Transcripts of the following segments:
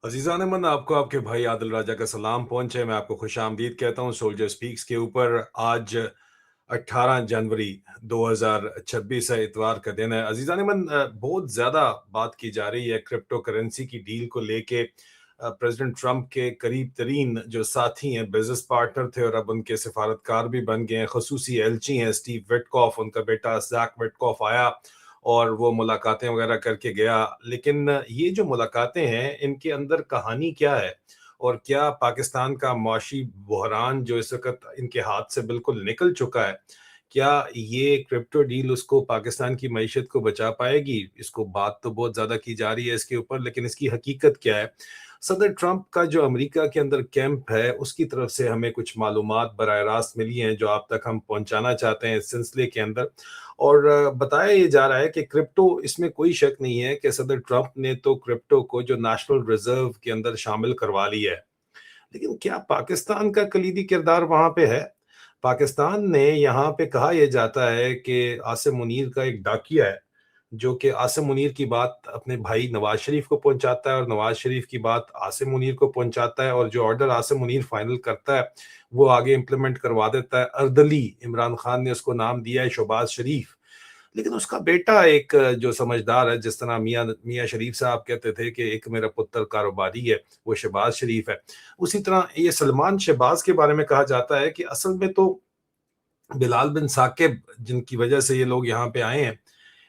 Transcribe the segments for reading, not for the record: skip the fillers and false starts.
अजीज़ान मन आपको आपके भाई आदिल राजा का सलाम पहुंचे। मैं आपको खुशामदीद कहता हूं सोल्जर स्पीक्स के ऊपर। आज 18 जनवरी 2026 है, इतवार का दिन है। अजीज़ान मन बहुत ज़्यादा बात की जा रही है क्रिप्टो करेंसी की डील को लेके। प्रेसिडेंट ट्रंप के करीब तरीन जो साथी हैं, बिजनेस पार्टनर थे और अब उनके सिफारतकार भी बन गए हैं, खसूसी एलची हैं स्टीव विटकॉफ, उनका बेटा जैक विटकॉफ आया और वो मुलाकातें वगैरह करके गया। लेकिन ये जो मुलाकातें हैं, इनके अंदर कहानी क्या है? और क्या पाकिस्तान का मुआशी बहरान जो इस वक़्त इनके हाथ से बिल्कुल निकल चुका है, क्या ये क्रिप्टो डील उसको पाकिस्तान की मईशत को बचा पाएगी? इसको बात तो बहुत ज़्यादा की जा रही है इसके ऊपर, लेकिन इसकी हकीकत क्या है? सदर ट्रंप का जो अमेरिका के अंदर कैंप है, उसकी तरफ से हमें कुछ मालूमात बराह रास्त मिली हैं, जो आप तक हम पहुँचाना चाहते हैं इस सिलसिले के अंदर। और बताया ये जा रहा है कि क्रिप्टो, इसमें कोई शक नहीं है कि सदर ट्रंप ने तो क्रिप्टो को जो नेशनल रिजर्व के अंदर शामिल करवा लिया है। लेकिन क्या पाकिस्तान का कलीदी किरदार वहाँ पे है? पाकिस्तान ने यहाँ पे कहा यह जाता है कि आसिम मुनीर का एक डाकिया है, जो कि आसिम मुनीर की बात अपने भाई नवाज शरीफ को पहुंचाता है और नवाज शरीफ की बात आसिम मुनीर को पहुंचाता है, और जो ऑर्डर आसिम मुनीर फाइनल करता है वो आगे इंप्लीमेंट करवा देता है। अर्दली, इमरान खान ने उसको नाम दिया है शहबाज शरीफ। लेकिन उसका बेटा एक जो समझदार है, जिस तरह मियाँ मियाँ शरीफ साहब कहते थे कि एक मेरा पुत्र कारोबारी है, वो शहबाज शरीफ है। उसी तरह ये सलमान शहबाज के बारे में कहा जाता है कि असल में तो बिलाल बिन साकिब, जिनकी वजह से ये लोग यहाँ पे आए हैं,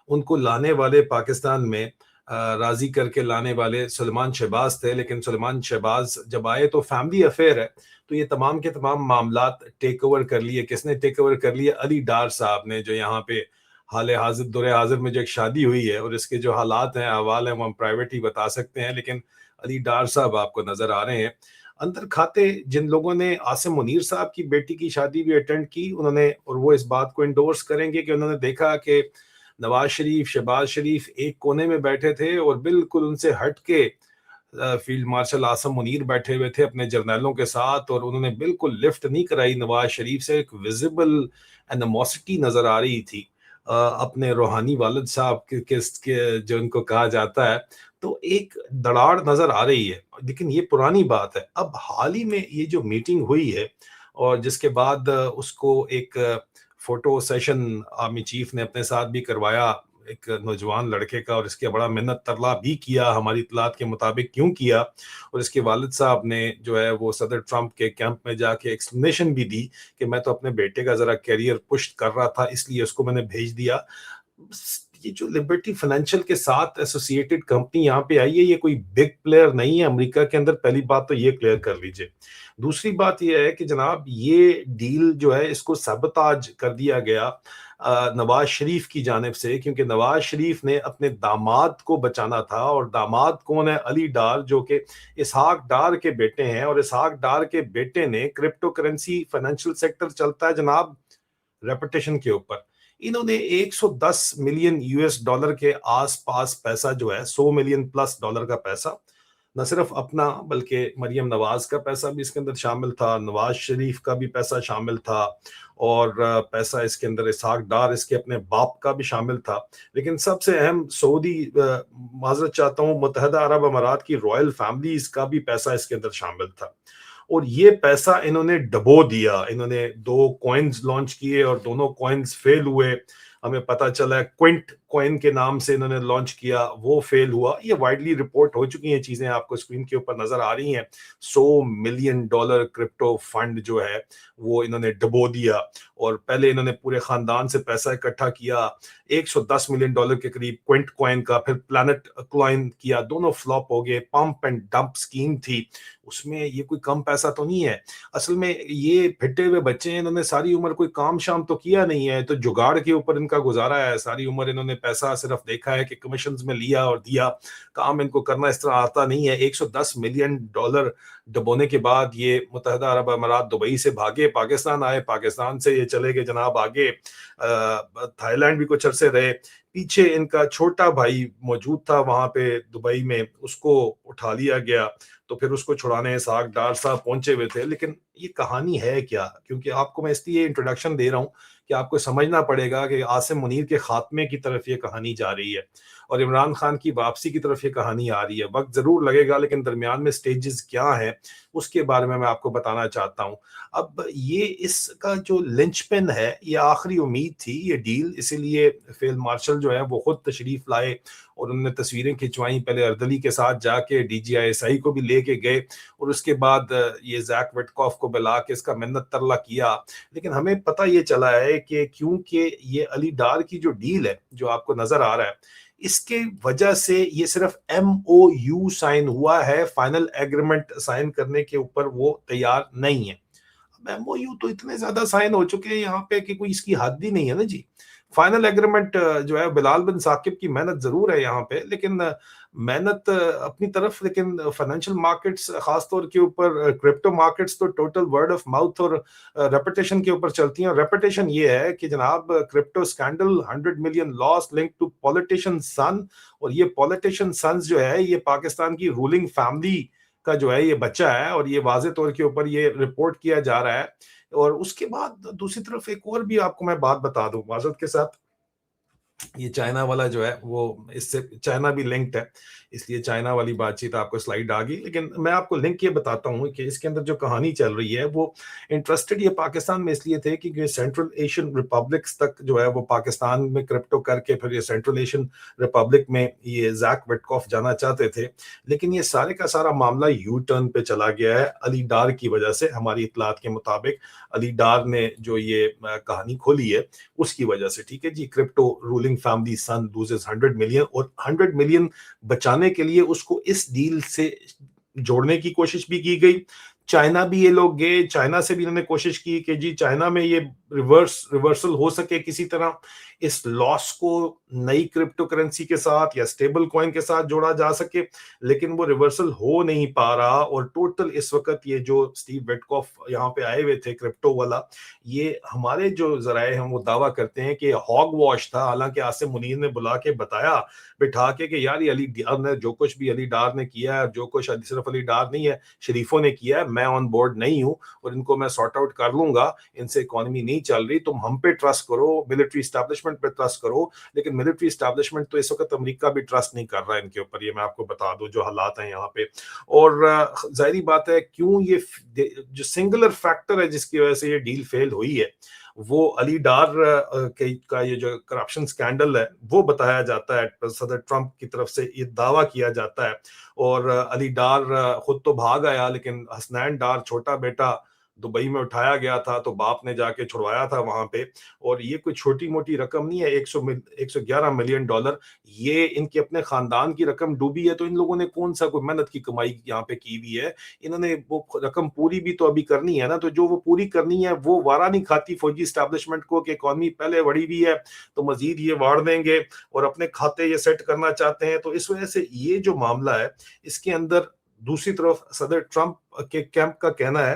उनको लाने वाले पाकिस्तान में राज़ी करके लाने वाले सलमान शहबाज थे। लेकिन सलमान शहबाज जब आए तो फैमिली अफेयर है, तो ये तमाम के तमाम मामलात टेक ओवर कर लिए। किसने टेक ओवर कर लिए? अली डार साहब ने, जो यहाँ पे हाल हाजिर दौरे हाजिर में जो एक शादी हुई है और इसके जो हालात हैं, अहवाल हैं, वो हम प्राइवेट ही बता सकते हैं। लेकिन अली डार साहब आपको नजर आ रहे हैं। अंदर खाते जिन लोगों ने आसिम मुनीर साहब की बेटी की शादी भी अटेंड की, उन्होंने, और वो इस बात को इंडोर्स करेंगे कि उन्होंने देखा कि नवाज शरीफ, शहबाज शरीफ एक कोने में बैठे थे और बिल्कुल उनसे हट के फील्ड मार्शल आसम मुनीर बैठे हुए थे अपने जर्नैलों के साथ, और उन्होंने बिल्कुल लिफ्ट नहीं कराई नवाज शरीफ से। एक विजिबल एनिमोसिटी नजर आ रही थी अपने रूहानी वालिद साहब के जो उनको कहा जाता है। तो एक दराड़ नजर आ रही है। लेकिन ये पुरानी बात है। अब हाल ही में ये जो मीटिंग हुई है, और जिसके बाद उसको एक फोटो सेशन आर्मी चीफ ने अपने साथ भी करवाया, एक नौजवान लड़के का, और इसके बड़ा मिन्नत तरला भी किया हमारी इतलात के मुताबिक। क्यों किया? और इसके वालिद साहब ने जो है वो सदर ट्रंप के कैंप में जाके एक्सप्लेनेशन भी दी कि मैं तो अपने बेटे का जरा करियर पुश कर रहा था, इसलिए उसको मैंने भेज दिया। ये जो लिबर्टी फाइनेंशियल के साथ एसोसिएटेड कंपनी यहाँ पे आई है, ये कोई बिग प्लेयर नहीं है अमेरिका के अंदर। पहली बात तो ये क्लियर कर लीजिए। दूसरी बात ये है कि जनाब, ये डील जो है इसको सबताज कर दिया गया नवाज शरीफ की जानिब से, क्योंकि नवाज शरीफ ने अपने दामाद को बचाना था। और दामाद कौन है? अली डार, जो कि इसहाक डार के बेटे हैं। और इसहाक डार के बेटे ने क्रिप्टो करेंसी फाइनेंशियल सेक्टर चलता है जनाब रेपुटेशन के ऊपर। इन्होंने 110 मिलियन यूएस डॉलर के आसपास पैसा जो है, 100 मिलियन प्लस डॉलर का पैसा, न सिर्फ अपना बल्कि मरियम नवाज का पैसा भी इसके अंदर शामिल था, नवाज शरीफ का भी पैसा शामिल था, और पैसा इसके अंदर इसहाक डार, इसके अपने बाप का भी शामिल था। लेकिन सबसे अहम सऊदी, माजरत चाहता हूँ, मुत्तहदा अरब अमारात की रॉयल फैमिलीज का भी पैसा इसके अंदर शामिल था। और ये पैसा इन्होंने डबो दिया। इन्होंने दो कॉइन्स लॉन्च किए और दोनों कॉइन्स फेल हुए। हमें पता चला है क्विंट कॉइन के नाम से इन्होंने लॉन्च किया, वो फेल हुआ। ये वाइडली रिपोर्ट हो चुकी हैं चीजें, आपको स्क्रीन के ऊपर नजर आ रही हैं। 100 मिलियन डॉलर क्रिप्टो फंड जो है वो इन्होंने डबो दिया। और पहले इन्होंने पूरे खानदान से पैसा इकट्ठा किया, 110 मिलियन डॉलर के करीब क्विंट कॉइन का, फिर प्लैनेट कॉइन किया, दोनों फ्लॉप हो गए। पंप एंड डंप स्कीम थी, उसमें ये कोई कम पैसा तो नहीं है। असल में ये फिटे हुए बच्चे हैं, इन्होंने सारी उम्र कोई काम शाम तो किया नहीं है, तो जुगाड़ के ऊपर इनका गुजारा है। सारी उम्र इन्होंने पैसा सिर्फ देखा है कि कमीशंस में लिया और दिया, काम इनको करना इस तरह आता नहीं है। 110 मिलियन डॉलर डुबोने के बाद ये मुत्तहदा अरब अमारात दुबई से भागे, पाकिस्तान आए, पाकिस्तान से ये चले गए जनाब आगे थाईलैंड भी कुछ अरसे रहे। पीछे इनका छोटा भाई मौजूद था वहां पे दुबई में, उसको उठा लिया गया, तो फिर उसको छुड़ाने इसहाक डार साहब पहुंचे हुए थे। लेकिन ये कहानी है क्या? क्योंकि आपको मैं इसलिए इंट्रोडक्शन दे रहा हूँ कि आपको समझना पड़ेगा कि आसिम मुनीर के खात्मे की तरफ ये कहानी जा रही है और इमरान खान की वापसी की तरफ ये कहानी आ रही है। वक्त ज़रूर लगेगा, लेकिन दरमियान में स्टेजेस क्या हैं उसके बारे में मैं आपको बताना चाहता हूँ। अब ये इसका जो लिंचपिन है, ये आखिरी उम्मीद थी ये डील, इसीलिए फील्ड मार्शल जो है वो खुद तशरीफ लाए और उन्होंने तस्वीरें खिंचवाई। पहले अर्दली के साथ जाके DGISI को भी लेके गए और उसके बाद ये जैक विटकॉफ को बुला के इसका मिन्नत तरला किया। लेकिन हमें पता ये चला है कि क्योंकि ये अली डार की जो डील है जो आपको नजर आ रहा है, इसके वजह से ये सिर्फ MOU साइन हुआ है, फाइनल एग्रीमेंट साइन करने के ऊपर वो तैयार नहीं है। अब MOU तो इतने ज्यादा साइन हो चुके हैं यहाँ पे कि कोई इसकी हद ही नहीं है ना जी। फाइनल एग्रीमेंट जो है, बिलाल बिन साकिब की मेहनत जरूर है यहाँ पे, लेकिन मेहनत अपनी तरफ, लेकिन फाइनेंशियल मार्केट्स खासतौर के ऊपर क्रिप्टो मार्केट्स तो टोटल वर्ड ऑफ माउथ और रेपुटेशन के ऊपर चलती हैं। रेपुटेशन ये है कि जनाब crypto scandal, 100 million loss link to politician son, और ये पॉलिटिशियन सन्स जो है ये पाकिस्तान की रूलिंग फैमिली का जो है ये बच्चा है, और ये वाजे तौर के ऊपर ये रिपोर्ट किया जा रहा है। और उसके बाद दूसरी तरफ एक और भी आपको मैं बात बता दूं माजरत के साथ, ये चाइना वाला जो है वो, इससे चाइना भी लिंक्ड है, इसलिए चाइना वाली बातचीत आपको स्लाइड आ गई। लेकिन मैं आपको लिंक ये बताता हूँ कि इसके अंदर जो कहानी चल रही है वो इंटरेस्टेड ये पाकिस्तान में इसलिए थे कि सेंट्रल एशियन रिपब्लिक्स तक जो है वो पाकिस्तान में क्रिप्टो करके फिर ये सेंट्रल एशियन रिपब्लिक में ये जैक विटकॉफ जाना चाहते थे। लेकिन ये सारे का सारा मामला यू टर्न पे चला गया है अली डार की वजह से। हमारी इतलात के मुताबिक अली डार ने जो ये कहानी खोली है उसकी वजह से, ठीक है जी। क्रिप्टो रूलिंग फैमिली सन लूजेस 100 मिलियन, और 100 मिलियन बचाने के लिए उसको इस डील से जोड़ने की कोशिश भी की गई। चाइना भी ये लोग गए, चाइना से भी इन्होंने कोशिश की कि जी चाइना में ये रिवर्सल हो सके किसी तरह, इस लॉस को नई क्रिप्टो करेंसी के साथ या स्टेबल कॉइन के साथ जोड़ा जा सके, लेकिन वो रिवर्सल हो नहीं पा रहा। और टोटल इस वक्त ये जो स्टीव विटकॉफ यहाँ पे आए हुए थे क्रिप्टो वाला, ये हमारे जो जराए हैं वो दावा करते हैं कि हॉग वॉश था। हालांकि आसिम मुनीर ने बुला के बताया बिठा के कि यार ये अली डार ने जो कुछ भी अली डार ने किया है, जो कुछ सिर्फ अली डार नहीं है शरीफों ने किया है, मैं ऑन बोर्ड नहीं हूं और इनको मैं सॉर्ट आउट कर लूंगा, इनसे इकोनॉमी नहीं चल रही, तुम हम पे ट्रस्ट करो, मिलिट्री एस्टैब्लिशमेंट पे ट्रस्ट करो। लेकिन मिलिट्री एस्टैब्लिशमेंट तो इस वक्त अमेरिका भी ट्रस्ट नहीं कर रहा है इनके ऊपर, ये मैं आपको बता दूं जो हालात हैं यहाँ पे। और जाहिर बात है क्यों ये जो सिंगुलर फैक्टर है जिसकी वजह से ये डील फेल हुई है, वो अली डार का ये जो करप्शन स्कैंडल है वो बताया जाता है। सदर ट्रंप की तरफ से ये दावा किया जाता है। और अली डार खुद तो भाग आया, लेकिन हसनैन डार छोटा बेटा दुबई में उठाया गया था तो बाप ने जाके छुड़वाया था वहां पे। और ये कोई छोटी मोटी रकम नहीं है, 111 मिलियन डॉलर, ये इनके अपने खानदान की रकम डूबी है। तो इन लोगों ने कौन सा कोई मेहनत की कमाई यहाँ पे की हुई है, इन्होंने वो रकम पूरी भी तो अभी करनी है ना। तो जो वो पूरी करनी है वो वारा नहीं खाती फौजी स्टैब्लिशमेंट को कि इकॉनमी पहले बढ़ी हुई है तो मजीद ये वाड़ देंगे और अपने खाते ये सेट करना चाहते हैं। तो इस वजह से ये जो मामला है इसके अंदर दूसरी तरफ सदर ट्रंप के कैंप का कहना है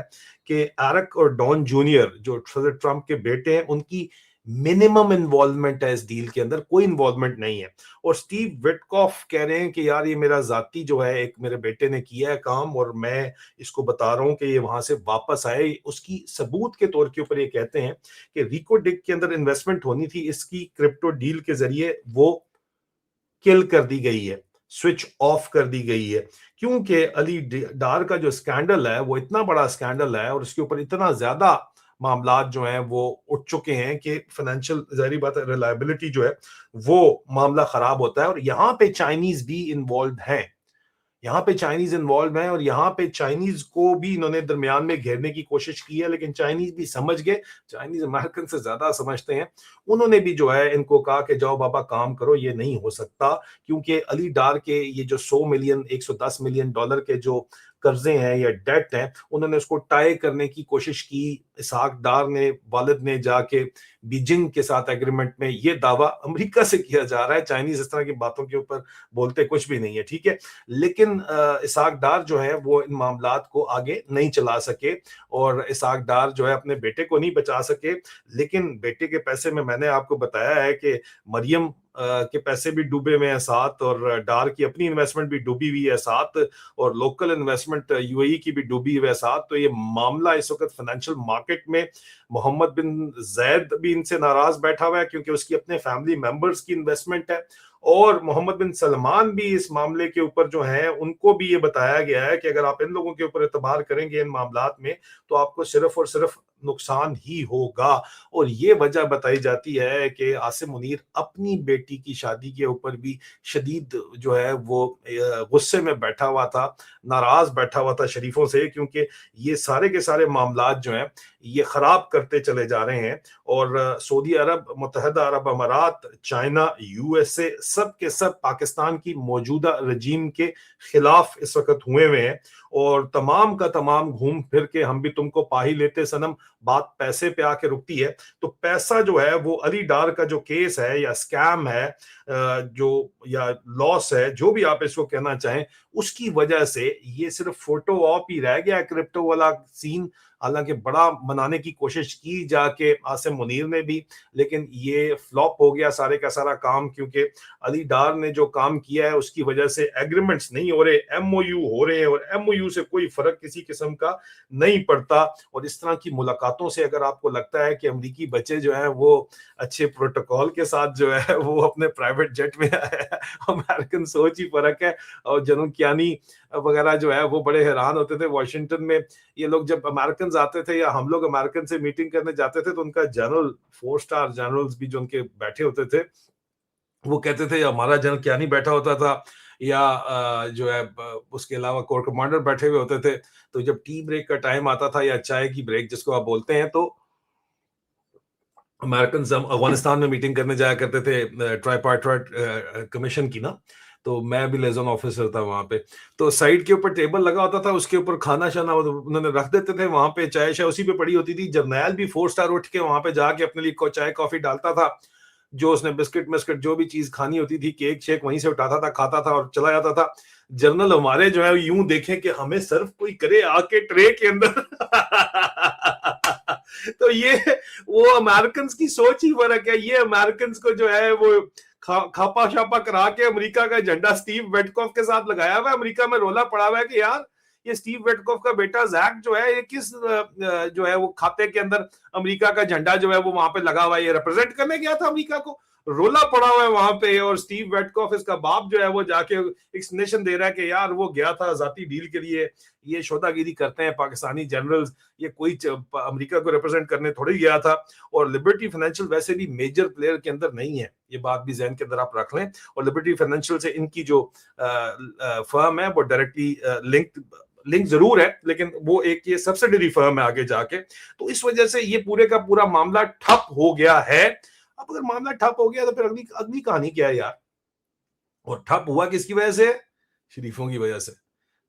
कि एरिक और डॉन जूनियर जो सदर ट्रंप के बेटे हैं उनकी मिनिमम इन्वॉल्वमेंट है इस डील के अंदर, कोई इन्वॉल्वमेंट नहीं है। और स्टीव विटकॉफ कह रहे हैं कि यार ये मेरा जाती जो है, एक मेरे बेटे ने किया है काम और मैं इसको बता रहा हूं कि ये वहां से वापस आए। उसकी सबूत के तौर के ऊपर ये कहते हैं कि रिको डिक के अंदर इन्वेस्टमेंट होनी थी, इसकी क्रिप्टो डील के जरिए वो किल कर दी गई है, स्विच ऑफ कर दी गई है। क्योंकि अली डार का जो स्कैंडल है वो इतना बड़ा स्कैंडल है और उसके ऊपर इतना ज्यादा मामलात जो हैं वो उठ चुके हैं कि फाइनेंशियल, जाहिर बात है, रिलायबिलिटी जो है वो मामला खराब होता है। और यहाँ पे चाइनीज भी इन्वॉल्व हैं, यहाँ पे चाइनीज इन्वॉल्व हैं और यहाँ पे चाइनीज को भी इन्होंने दरमियान में घेरने की कोशिश की है। लेकिन चाइनीज भी समझ गए, चाइनीज अमेरिकन से ज्यादा समझते हैं, उन्होंने भी जो है इनको कहा कि जाओ बाबा काम करो, ये नहीं हो सकता। क्योंकि अली डार के ये जो 100 मिलियन 110 मिलियन डॉलर के जो कर्जे हैं या डेट हैं, उन्होंने उसको टाई करने की कोशिश की। इसहाक डार ने, वालिद ने जाके बीजिंग के साथ एग्रीमेंट में, ये दावा अमेरिका से किया जा रहा है, चाइनीज इस तरह की बातों के ऊपर बोलते कुछ भी नहीं है, ठीक है। लेकिन इसहाक डार जो है वो इन मामलात को आगे नहीं चला सके और इसहाक डार जो है अपने बेटे को नहीं बचा सके। लेकिन बेटे के पैसे में मैंने आपको बताया है कि मरियम के पैसे भी डूबे हुए हैं साथ, और डार की अपनी इन्वेस्टमेंट भी डूबी हुई है साथ, और लोकल इन्वेस्टमेंट यूएई की भी डूबी हुई है साथ। तो ये मामला इस वक्त फाइनेंशियल मार्केट में, मोहम्मद बिन जैद भी इनसे नाराज बैठा हुआ है क्योंकि उसकी अपने फैमिली मेंबर्स की इन्वेस्टमेंट है, और मोहम्मद बिन सलमान भी इस मामले के ऊपर जो है उनको भी ये बताया गया है कि अगर आप इन लोगों के ऊपर एतबार करेंगे इन मामलात में तो आपको सिर्फ और सिर्फ नुकसान ही होगा। और ये वजह बताई जाती है कि आसिम मुनीर अपनी बेटी की शादी के ऊपर भी शदीद जो है वो गुस्से में बैठा हुआ था, नाराज बैठा हुआ था शरीफों से, क्योंकि ये सारे के सारे मामलात जो हैं ये खराब करते चले जा रहे हैं। और सऊदी अरब, मुत्तहदा अरब अमारात, चाइना, यूएसए, सब के सब पाकिस्तान की मौजूदा रजीम के खिलाफ इस वक्त हुए हुए हैं, और तमाम का तमाम घूम फिर के हम भी तुमको पा ही लेते सनम, बात पैसे पे आके रुकती है। तो पैसा जो है वो अली डार का जो केस है या स्कैम है, जो या लॉस है, जो भी आप इसको कहना चाहें, उसकी वजह से ये सिर्फ फोटो ऑप ही रह गया क्रिप्टो वाला सीन। हालांकि बड़ा मनाने की कोशिश की जाके आसिम मुनीर ने भी, लेकिन ये फ्लॉप हो गया सारे का सारा काम, क्योंकि अली डार ने जो काम किया है उसकी वजह से एग्रीमेंट्स नहीं हो रहे, एमओयू हो रहे हैं, और एमओयू से कोई फर्क किसी किस्म का नहीं पड़ता। और इस तरह की मुलाकातों से अगर आपको लगता है कि अमरीकी बच्चे जो हैं वो अच्छे प्रोटोकॉल के साथ जो है वो अपने प्राइवेट जेट में आए, अमेरिकन सोच ही फर्क है। और जनरल कियानी वगैरह जो है वो बड़े हैरान होते थे वाशिंगटन में, ये लोग जब अमेरिकन आते थे या हम लोग अमेरिकन से मीटिंग करने जाते थे तो उनका जनरल, 4 स्टार जनरल्स भी जो उनके बैठे होते थे, वो कहते थे हमारा जनरल क्या नहीं बैठा होता था, या जो है उसके अलावा कोर कमांडर बैठे हुए होते थे। तो जब टी ब्रेक का टाइम आता था या चाय की ब्रेक जिसको आप बोलते हैं, तो अमेरिकन अफगानिस्तान में मीटिंग करने जाया करते थे ट्राइपार्टाइट कमीशन की ना, तो मैं भी लेजन ऑफिसर था वहां पे। तो साइड के ऊपर टेबल लगा होता था, उसके ऊपर खाना शाना उन्होंने रख देते थे, वहां पे चाय शाय उसी पे पड़ी होती थी। जर्नैल भी 4 स्टार उठ के वहां पे जाके अपने लिए चाय कॉफी डालता था, जो उसने बिस्किट मिस्किट जो भी चीज खानी होती थी, केक शेक वहीं से उठाता था, खाता था और चला जाता था। जर्नल हमारे जो है यूं देखें कि हमें सर्व कोई करे आके ट्रे के अंदर। तो ये वो अमेरिकन की सोच ही फर्क है। ये अमेरिकन को जो है वो खापा शापा करा के अमेरिका का झंडा स्टीव वेटकॉफ के साथ लगाया हुआ है। अमेरिका में रोला पड़ा हुआ है कि यार ये स्टीव वेटकॉफ का बेटा जैक जो है ये किस जो है वो खाते के अंदर अमेरिका का झंडा जो है वो वहां पे लगा हुआ है, ये रिप्रेजेंट करने गया था अमेरिका को, रोला पड़ा हुआ है वहां पे। और स्टीव वेटकॉफ इसका बाप जो है वो जाके एक्सप्लेनेशन दे रहा है कि यार वो गया था जाती डील के लिए, ये शोदागिरी करते हैं पाकिस्तानी जनरल्स, ये कोई अमेरिका को रिप्रेजेंट करने थोड़ी गया था। और लिबर्टी फाइनेंशियल वैसे भी मेजर प्लेयर के अंदर नहीं है, ये बात भी जहन के अंदर आप रख लें। और लिबर्टी फाइनेंशियल से इनकी जो फर्म है वो डायरेक्टली लिंक जरूर है, लेकिन वो एक ये सब्सिडरी फर्म है आगे जाके। तो इस वजह से ये पूरे का पूरा मामला ठप हो गया है। अब अगर मामला ठप हो गया तो फिर अगली अगली कहानी क्या है यार? और ठप हुआ किसकी वजह से? शरीफों की वजह से।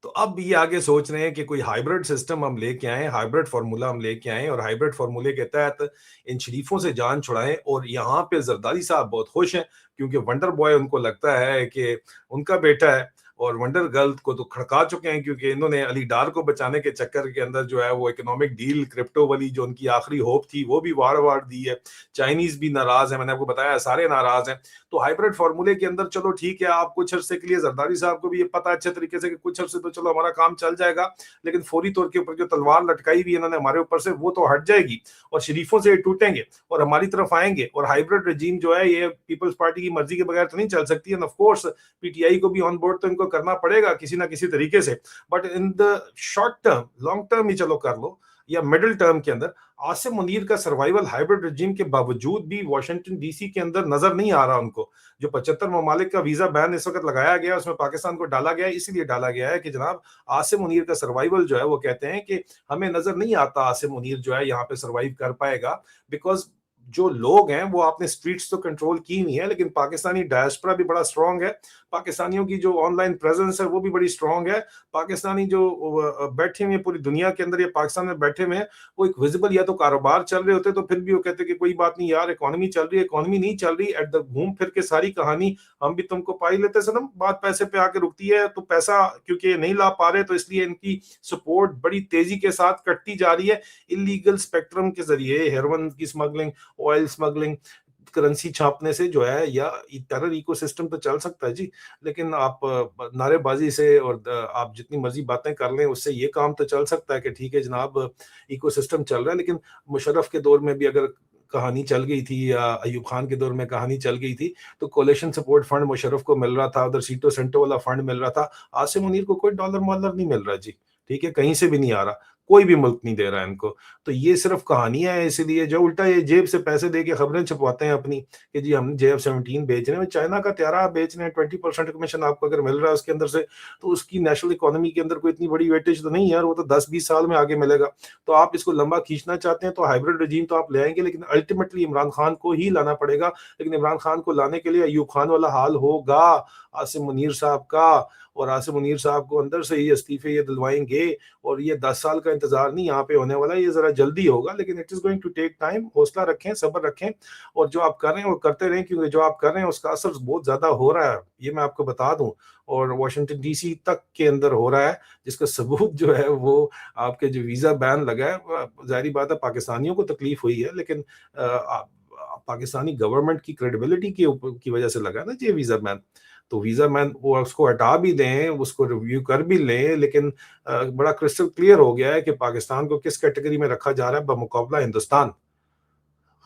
तो अब ये आगे सोच रहे हैं कि कोई हाइब्रिड सिस्टम हम लेके आए, हाइब्रिड फार्मूला हम लेके आए, और हाइब्रिड फार्मूले के तहत इन शरीफों से जान छुड़ाएं। और यहाँ पे जरदारी साहब बहुत खुश हैं क्योंकि वंडर बॉय उनको लगता है कि उनका बेटा है, और वंडर गर्ल को तो खड़का चुके हैं क्योंकि इन्होंने अली डार को बचाने के चक्कर के अंदर जो है वो इकोनॉमिक डील क्रिप्टो वाली जो उनकी आखिरी होप थी वो भी वार वार दी है। चाइनीज भी नाराज है, मैंने आपको बताया सारे नाराज हैं। तो हाइब्रिड फार्मूले के अंदर चलो ठीक है, आप कुछ अरसे के लिए, जरदारी साहब को भी ये पता अच्छे तरीके से कि कुछ अरसे तो चलो हमारा काम चल जाएगा, लेकिन फौरी तौर के ऊपर जो तलवार लटकाई हुई इन्होंने हमारे ऊपर से वो तो हट जाएगी, और शरीफों से टूटेंगे और हमारी तरफ आएंगे। और हाइब्रिड रजीम जो है ये पीपल्स पार्टी की मर्जी के बगैर तो नहीं चल सकती, एंड ऑफ कोर्स पीटीआई को भी ऑन बोर्ड तो इनको करना पड़ेगा किसी ना किसी तरीके से। But in the short term, long term ही चलो कर लो, या मिडिल टर्म के अंदर आसिम मुनीर का सर्वाइवल हाइब्रिड रजीम के बावजूद भी वाशिंगटन डीसी के अंदर नजर नहीं आ रहा उनको। जो 75 ममालिक का वीजा बैन इस वक्त लगाया गया, उसमें पाकिस्तान को डाला गया है, इसीलिए डाला गया है कि जनाब आसिम मुनीर का सर्वाइवल जो है वो कहते हैं कि हमें नजर नहीं आता आसिम मुनीर जो है यहाँ पे सर्वाइव कर पाएगा। बिकॉज जो लोग हैं वो आपने स्ट्रीट्स तो कंट्रोल की नहीं है, लेकिन पाकिस्तानी डायस्पोरा भी बड़ा स्ट्रांग है, पाकिस्तानियों की जो ऑनलाइन प्रेजेंस है वो भी बड़ी स्ट्रांग है। पाकिस्तानी जो बैठे हुए पूरी दुनिया के अंदर या पाकिस्तान में बैठे हुए हैं, वो एक विजिबल या तो कारोबार चल रहे होते तो फिर भी वो कहते कि कोई बात नहीं यार, इकोनॉमी चल रही है, इकोनॉमी नहीं चल रही, एट द घूम फिर के सारी कहानी हम भी तुमको पाई लेते सनम, बात पैसे पे आके रुकती है। तो पैसा क्योंकि नहीं ला पा रहे तो इसलिए इनकी सपोर्ट बड़ी तेजी के साथ कटती जा रही है इलीगल स्पेक्ट्रम के जरिए, हेरोइन की स्मगलिंग, ऑयल स्मगलिंग, करेंसी छापने से जो है या टेरर इकोसिस्टम तो चल सकता है जी, लेकिन आप नारेबाजी से और आप जितनी मर्जी बातें कर लें उससे ये काम तो चल सकता है कि ठीक है जनाब इकोसिस्टम चल रहा है। लेकिन मुशर्रफ के दौर में भी अगर कहानी चल गई थी या अयूब खान के दौर में कहानी चल गई थी, तो कोलेशन सपोर्ट फंड मुशर्रफ को मिल रहा था, उधर सीटो सेंटो वाला फंड मिल रहा था। आसिम मुनीर को कोई डॉलर मॉलर नहीं मिल रहा जी, ठीक है, कहीं से भी नहीं आ रहा, कोई भी मुल्क नहीं दे रहा है इनको। तो ये सिर्फ कहानियां हैं, इसीलिए जो उल्टा ये जेब से पैसे दे के खबरें छपवाते हैं अपनी कि जी हम JF-17 बेच रहे हैं, चाइना का त्यारा आप बेच रहे हैं, 20% कमीशन आपको अगर मिल रहा है उसके अंदर से, तो उसकी नेशनल इकोनॉमी के अंदर कोई इतनी बड़ी वेटेज तो नहीं है यार, वो तो 10-20 साल में आगे मिलेगा। तो आप इसको लंबा खींचना चाहते हैं तो हाइब्रिड रजीम तो आप ले आएंगे, लेकिन अल्टीमेटली इमरान खान को ही लाना पड़ेगा। लेकिन इमरान खान को लाने के लिए अयूब खान वाला हाल होगा आसिम मुनीर साहब का, और आसिम मुनीर साहब को अंदर से ही इस्तीफे ये दिलवाएंगे। और ये 10 साल का इंतजार नहीं यहाँ पे होने वाला, ये जरा जल्दी होगा, लेकिन it is going to take time. हौसला रखें, सब्र रखें, और जो आप कर रहे हैं वो करते रहें, क्योंकि जो आप कर रहे हैं उसका असर बहुत ज्यादा हो रहा है, ये मैं आपको बता दूं। और वाशिंगटन DC तक के अंदर हो रहा है, जिसका सबूत जो है वो आपके जो वीजा बैन लगा है, जाहिर बात है पाकिस्तानियों को तकलीफ हुई है, लेकिन पाकिस्तानी गवर्नमेंट की क्रेडिबिलिटी की वजह से लगा ना ये वीजा बैन। तो वीजा मैन वो उसको हटा भी दें, उसको रिव्यू कर भी लें, लेकिन बड़ा क्रिस्टल क्लियर हो गया है कि पाकिस्तान को किस कैटेगरी में रखा जा रहा है बमुकाबला हिंदुस्तान।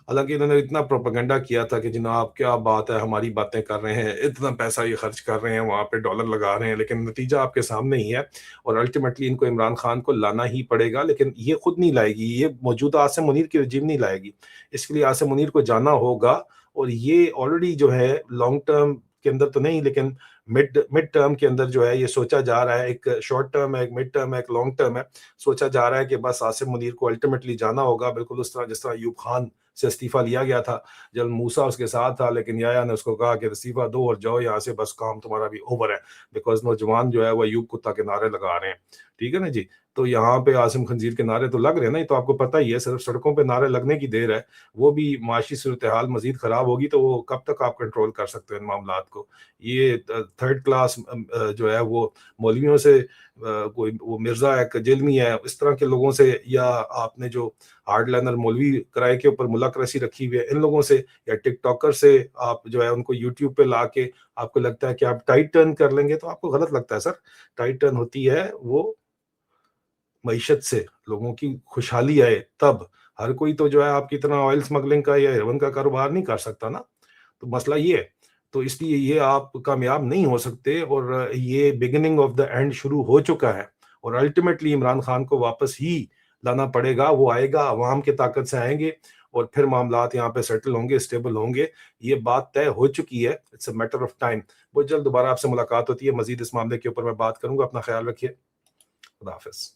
हालांकि इन्होंने इतना प्रोपेगेंडा किया था कि जनाब क्या बात है, हमारी बातें कर रहे हैं, इतना पैसा ये खर्च कर रहे हैं, वहां पे डॉलर लगा रहे हैं, लेकिन नतीजा आपके सामने ही है। और अल्टीमेटली इनको इमरान खान को लाना ही पड़ेगा, लेकिन ये खुद नहीं लाएगी, ये मौजूदा आसिम मुनीर की रजीम नहीं लाएगी। इसके लिए आसिम मुनीर को जाना होगा। और ये ऑलरेडी जो है लॉन्ग टर्म के अंदर तो नहीं, लेकिन मिड मिड टर्म के अंदर जो है ये सोचा जा रहा है, एक शॉर्ट टर्म है, एक मिड टर्म है, एक लॉन्ग टर्म है। सोचा जा रहा है कि बस आसिम मुनीर को अल्टीमेटली जाना होगा, बिल्कुल उस तरह जिस तरह अयूब खान से इस्तीफा लिया गया था जब मूसा उसके साथ था, लेकिन याया ने उसको कहा कि इस्तीफा दो और जाओ यहाँ से, बस काम तुम्हारा भी ओवर है। बिकॉज नौजवान जो है वो अयूब कुत्ता के नारे लगा रहे हैं, ठीक है ना जी। तो यहाँ पे आसिम खंजीर के नारे तो लग रहे हैं ना, ये तो आपको पता ही है, सिर्फ सड़कों पे नारे लगने की देर है। वो भी माशी सूरत हाल मजीद खराब होगी तो वो कब तक आप कंट्रोल कर सकते हैं इन मामला को। ये थर्ड क्लास जो है वो मौलवियों से, कोई वो मिर्जा है, कजेलमी है, इस तरह के लोगों से, या आपने जो हार्ड लाइनर मौलवी किराए के ऊपर मुलाकरसी रखी हुई है इन लोगों से, या टिकटॉकर से आप जो है उनको यूट्यूब पे ला के आपको लगता है कि आप टाइट टर्न कर लेंगे, तो आपको गलत लगता है सर। टाइट टर्न होती है वो मईशत से, लोगों की खुशहाली आए तब। हर कोई तो जो है आपकी तरह ऑयल स्मगलिंग का या हेरोइन का कारोबार नहीं कर सकता ना। तो मसला ये है। तो इसलिए ये आप कामयाब नहीं हो सकते, और ये बिगिनिंग ऑफ द एंड शुरू हो चुका है। और अल्टीमेटली इमरान खान को वापस ही लाना पड़ेगा, वो आएगा, अवाम की ताकत से आएंगे, और फिर मामलात यहाँ पे सेटल होंगे, स्टेबल होंगे। ये बात तय हो चुकी है, it's a matter of time. बहुत जल्द दोबारा आपसे मुलाकात होती है, मजीद इस मामले के ऊपर मैं बात करूंगा। अपना ख्याल रखिए, खुदा हाफिज।